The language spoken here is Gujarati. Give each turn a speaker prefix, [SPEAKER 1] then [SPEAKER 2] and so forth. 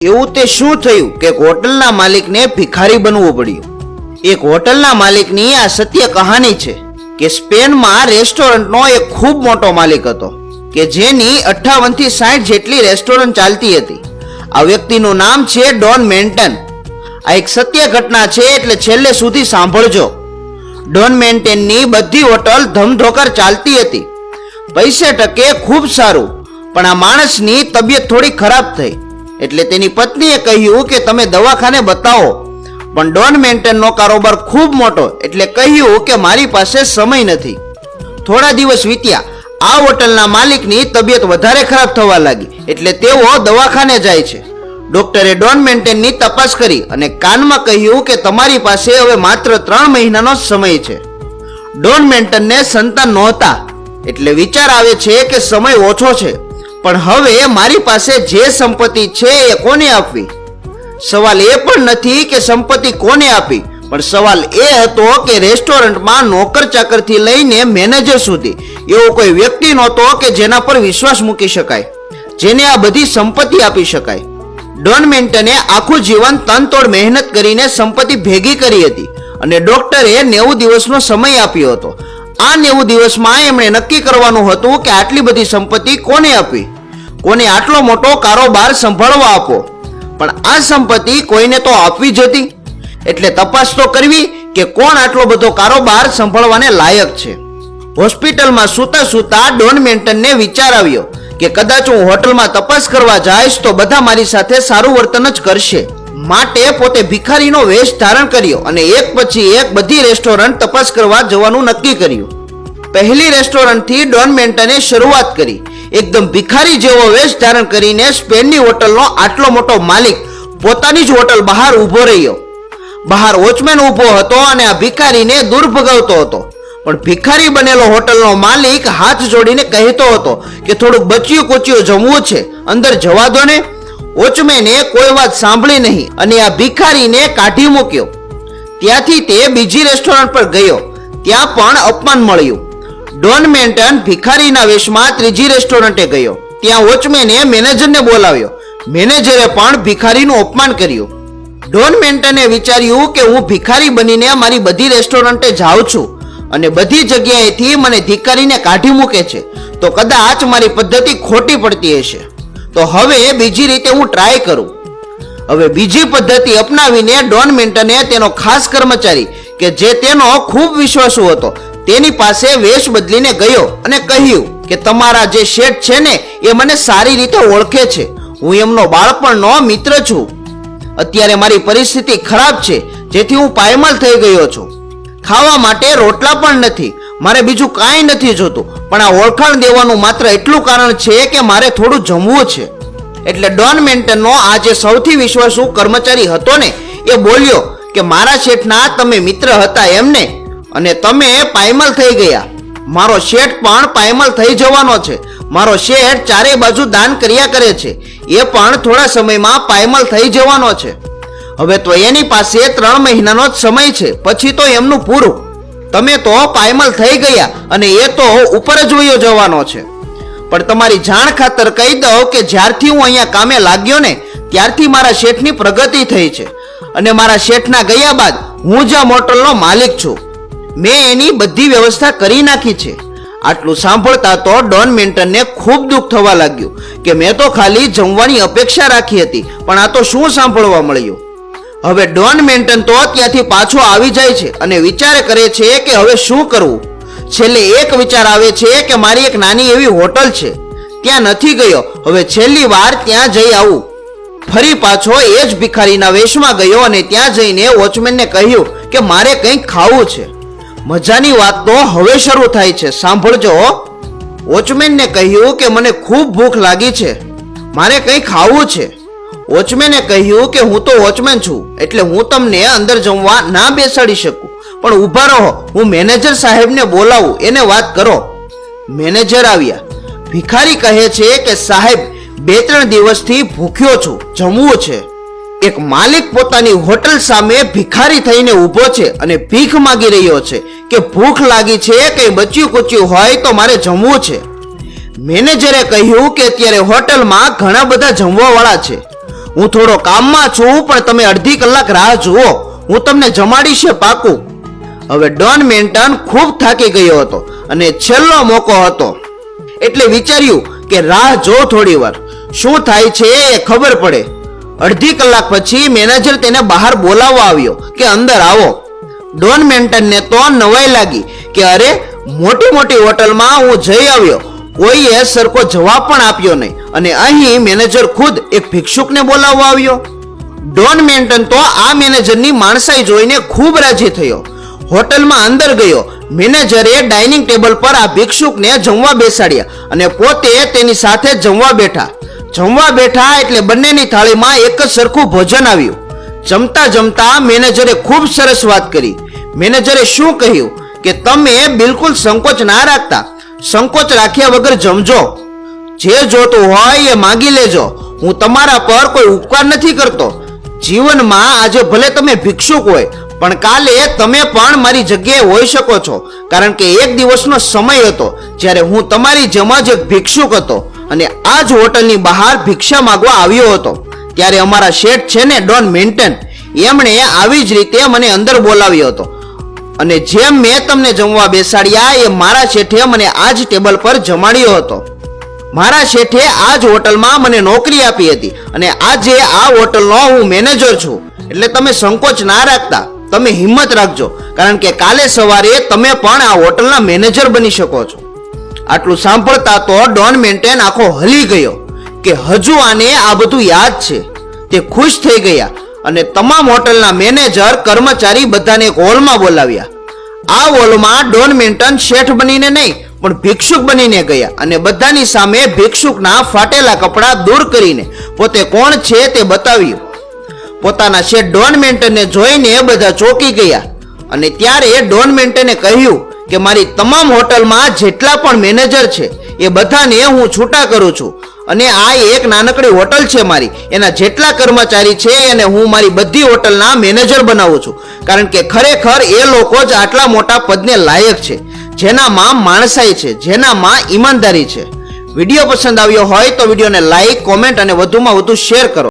[SPEAKER 1] એવું તે શું થયું કે હોટલના માલિકને ભિખારી બનવું પડ્યું। એક હોટલના માલિકની આ સત્ય કહાની છે કે સ્પેનમાં રેસ્ટોરન્ટનો એક ખૂબ મોટો માલિક હતો કે જેની 58 થી 60 જેટલી રેસ્ટોરન્ટ ચાલતી હતી। આ વ્યક્તિનું નામ છે ડોન મેન્ટન। આ એક સત્ય ઘટના છે એટલે છેલ્લે સુધી સાંભળજો। ડોન મેન્ટેનની બધી હોટલ ધમધોકાર ચાલતી હતી, પૈસે ટકે ખૂબ સારું, પણ આ માણસની તબિયત થોડી ખરાબ થઈ એટલે તેની પત્નીએ કહ્યું કે તમે દવાખાને બતાવો, પણ ડોન મેન્ટનનો કારોબાર ખૂબ મોટો એટલે કહ્યું કે મારી પાસે સમય નથી। થોડા દિવસ વીત્યા, આ હોટલના માલિકની તબિયત વધારે ખરાબ થવા લાગી એટલે તેઓ દવાખાને જાય છે। ડોક્ટરે ડોન મેન્ટેનની તપાસ કરી અને કાનમાં કહ્યું કે તમારી પાસે હવે માત્ર 3 મહિનાનો સમય છે। ડોન મેન્ટનને સંતાન નહોતા એટલે વિચાર આવે છે કે સમય ઓછો છે, પણ હવે મારી પાસે જે સંપત્તિ છે એ કોને આપવી? સવાલ એ પણ નથી કે સંપત્તિ કોને આપી, પણ સવાલ એ હતો કે રેસ્ટોરન્ટમાં નોકર ચાકરથી લઈને મેનેજર સુધી એવો કોઈ વ્યક્તિ નહોતો કે જેના પર વિશ્વાસ મૂકી શકાય, જેને આ બધી સંપત્તિ આપી શકાય। ડોન મેન્ટને આખું જીવન તનતોડ મહેનત કરીને સંપત્તિ ભેગી કરી હતી અને ડોક્ટરે 90 દિવસનો સમય આપ્યો હતો। આ 90 દિવસમાં એમણે નક્કી કરવાનું હતું કે આટલી બધી સંપત્તિ કોને આપવી, કોને આટલો મોટો કારોબાર સંભાળવા આપો, પણ આ સંપત્તિ કોઈને તો આપવી જ હતી એટલે તપાસ તો કરવી કે કોણ આટલો બધો કારોબાર સંભાળવાને લાયક છે। હોસ્પિટલમાં સૂતા સૂતા ડોન મેન્ટનને વિચાર આવ્યો કે કદાચ હું હોટલમાં તપાસ કરવા જઈશ તો બધા મારી સાથે સારું વર્તન જ કરશે, માટે પોતે ભિખારીનો વેશ ધારણ કર્યો અને એક પછી એક બધી રેસ્ટોરન્ટ તપાસ કરવા જવાનું નક્કી કર્યું। પહેલી રેસ્ટોરન્ટથી ડોન મેન્ટને શરૂઆત કરી। એકદમ ભિખારી જેવો વેશ ધારણ કરીને સ્પેનની હોટલનો આટલો મોટો માલિક પોતાની જ હોટલ બહાર ઊભો રહ્યો। બહાર વોચમેન ઊભો હતો અને આ ભિખારીને દૂર ભગાવતો હતો, પણ ભિખારી બનેલો હોટલનો માલિક હાથ જોડીને કહેતો હતો કે થોડુંક બચ્યું કૂચ્યું જમવું છે, અંદર જવા દો ને। વોચમેને કોઈ વાત સાંભળી નહીં અને આ ભિખારીને કાઢી મૂક્યો। ત્યાંથી તે બીજી રેસ્ટોરન્ટ પર ગયો, ત્યાં પણ અપમાન મળ્યું। ડોન મેન્ટન ભિખારીના વેશમાં ત્રીજી રેસ્ટોરન્ટે ગયો, ત્યાં વોચમેને મેનેજરને બોલાવ્યો, મેનેજરે પણ ભિખારીનું અપમાન કર્યું। ડોન મેન્ટને વિચાર્યું કે હું ભિખારી બનીને મારી બધી રેસ્ટોરન્ટે જાઉં છું અને બધી જગ્યાએથી મને ધિક્કારીને કાઢી મૂકે છે, તો કદાચ મારી પદ્ધતિ ખોટી પડતી હશે, તો હવે બીજી રીતે હું ટ્રાય કરું। હવે બીજી પદ્ધતિ અપનાવીને ડોન મેન્ટને તેનો ખાસ કર્મચારી કે જે તેનો ખૂબ વિશ્વાસુ હતો તેની પાસે વેશ બદલીને ગયો અને કહ્યું કે તમારા જે શેઠ છે ને એ મને સારી રીતે ઓળખે છે, હું એમનો બાળપણનો મિત્ર છું। અત્યારે મારી પરિસ્થિતિ ખરાબ છે જેથી હું પાયમાલ થઈ ગયો છું, ખાવા માટે રોટલા પણ નથી, મારે બીજું કાંઈ નથી જોતું, પણ આ ઓળખાણ દેવાનું માત્ર એટલું કારણ છે કે મારે થોડું જમવું છે। એટલે ડોન મેન્ટનનો આ જે સૌથી વિશ્વાસુ કર્મચારી હતો ને એ બોલ્યો કે મારા શેઠના તમે મિત્ર હતા એમને, અને તમે પાયમાલ થઈ ગયા, મારો શેઠ પણ પાયમાલ થઈ જવાનો છે, મારો શેઠ ચારે બાજુ દાન કર્યા કરે છે, એ પણ થોડા સમયમાં પાયમાલ થઈ જવાનો છે। હવે તો એની પાસે 3 મહિનાનો જ સમય છે, પછી તો એમનું પૂરું, તમે તો પાયમાલ થઈ ગયા અને એ તો ઉપર જ વયો જવાનો છે। પણ તમારી જાણ ખાતર કહી દઉં કે જ્યારથી હું અહીંયા કામે લાગ્યો ને ત્યારથી મારા શેઠની પ્રગતિ થઈ છે અને મારા શેઠના ગયા બાદ હું જ આ હોટલનો માલિક છું, મેં એની બધી વ્યવસ્થા કરી નાખી છે। આટલું સાંભળતા તો ડોન મેન્ટનને ખૂબ દુઃખ થવા લાગ્યું કે મેં તો ખાલી જમવાની અપેક્ષા રાખી હતી, પણ આ તો શું સાંભળવા મળ્યું। હવે ડોન મેન્ટન તો ત્યાંથી પાછો આવી જાય છે અને વિચાર કરે છે કે હવે શું કરવું। છેલ્લે એક વિચાર આવે છે કે મારી એક નાની એવી હોટલ છે, ત્યાં નથી ગયો, હવે છેલ્લી વાર ત્યાં જઈ આવું। ફરી પાછો એ જ ભિખારીના વેશમાં ગયો અને ત્યાં જઈને વોચમેનને કહ્યું કે મારે કંઈક ખાવું છે। મજાની વાત તો હવે શરૂ થાય છે, સાંભળજો। વોચમેનને કહ્યું કે મને ખૂબ ભૂખ લાગી છે, મારે કંઈ ખાવું છે। વોચમેને કહ્યું કે હું તો વોચમેન છું એટલે હું તમને અંદર જમવા ના બેસાડી શકું, પણ ઊભા રહો, હું મેનેજર સાહેબને બોલાવું, એને વાત કરો। મેનેજર આવ્યા। ભિખારી કહે છે કે સાહેબ 2-3 દિવસથી ભૂખ્યો છું, જમવું છે। એક માલિક પોતાની હોટલ સામે ભિખારી થઈને ઊભો છે અને ભીખ માંગી રહ્યો છે કે ભૂખ લાગી છે, કંઈ બચ્યું કૂચ્યું હોય તો મારે જમવું છે। મેનેજરે કહ્યું કે અત્યારે હોટલમાં ઘણા બધા જમવા વાળા છે, હું થોડો કામમાં છું, પણ તમે અડધી કલાક રાહ જુઓ, હું તમને જમાડીશ પાકું. હવે ડોન મેન્ટન ખૂબ થાકી ગયો હતો અને છેલ્લો મોકો હતો, એટલે વિચાર્યું કે રાહ જો થોડી વાર, શું થાય છે એ ખબર પડે. અડધી કલાક પછી મેનેજર તેને બહાર બોલાવવા આવ્યો કે અંદર આવો. ડોન મેન્ટનને તો નવાઈ લાગી કે અરે, મોટી મોટી હોટલમાં હું જઈ આવ્યો, કોઈએ સરખો જવાબ પણ આપ્યો નહીં, અને અહીં મેનેજર ખુદ એક ભિક્ષુકને બોલાવવા આવ્યો. ડોન મેન્ટન તો આ મેનેજરની માણસાઈ જોઈને ખૂબ રાજી થયો. હોટલમાં અંદર ગયો. મેનેજરે ડાઇનિંગ ટેબલ પર આ ભિક્ષુકને જમવા બેસાડ્યા અને પોતે તેની સાથે જમવા બેઠા એટલે બંનેની થાળીમાં એક જ સરખું ભોજન આવ્યું. જમતા જમતા મેનેજરે ખૂબ સરસ વાત કરી. મેનેજરે શું કહ્યું કે તમે બિલકુલ સંકોચ ના રાખતા, સંકોચ રાખ્યા વગર જમજો, જે જોતું હોય એ માંગી લેજો, હું તમારા પર કોઈ ઉપકાર નથી કરતો. જીવનમાં આજે ભલે તમે ભિક્ષુક હોય, પણ કાલે તમે પણ મારી જગ્યાએ હોઈ શકો છો, કારણ કે એક દિવસનો સમય હતો જ્યારે હું તમારી જેમ જ એક ભિક્ષુક હતો અને આ જ હોટલની બહાર ભિક્ષા માંગવા આવ્યો હતો. ત્યારે અમારા શેઠ છે ને ડોન મેન્ટન, એમણે આવી જ રીતે મને અંદર બોલાવ્યો હતો અને જેમ મેં તમને જમવા બેસાડ્યા એ મારા શેઠે મને આ જ ટેબલ પર જમાડ્યો હતો. મારા શેઠે આ જ હોટલમાં મને નોકરી આપી હતી અને આજે આ હોટલનો હું મેનેજર છું. એટલે તમે સંકોચ ના રાખતા, તમે હિંમત રાખજો, કારણ કે કાલે સવારે તમે પણ આ હોટલના મેનેજર બની શકો છો. આટલું સાંભળતા તો ડોન મેન્ટેન આખો હલી ગયો કે હજુ આને આ બધું યાદ છે. તે ખુશ થઈ ગયા અને તમામ હોટલના મેનેજર, કર્મચારી બધાને એક હોલમાં બોલાવ્યા. આ હોલમાં ડોન મેન્ટન શેઠ બનીને નહીં, પણ ભિક્ષુક બનીને ગયા અને બધાની સામે ભિક્ષુકના ફાટેલા કપડાં દૂર કરીને પોતે કોણ છે તે બતાવ્યું. પોતાના શેઠ ડોન મેન્ટનને જોઈને બધા ચોંકી ગયા અને ત્યારે ડોન મેન્ટને કહ્યું કે મારી તમામ હોટલમાં જેટલા પણ મેનેજર છે એ બધાને હું છૂટા કરું છું અને આ એક નાનકડી હોટલ છે મારી, એના જેટલા કર્મચારી છે એને હું મારી બધી હોટલના મેનેજર બનાવું છું, કારણ કે ખરેખર એ લોકો જ આટલા મોટા પદને લાયક છે, જેનામાં માણસાઈ છે, જેનામાં ઈમાનદારી છે. વિડીયો પસંદ આવ્યો હોય તો વિડીયોને લાઈક, કોમેન્ટ અને વધુમાં વધુ શેર કરો.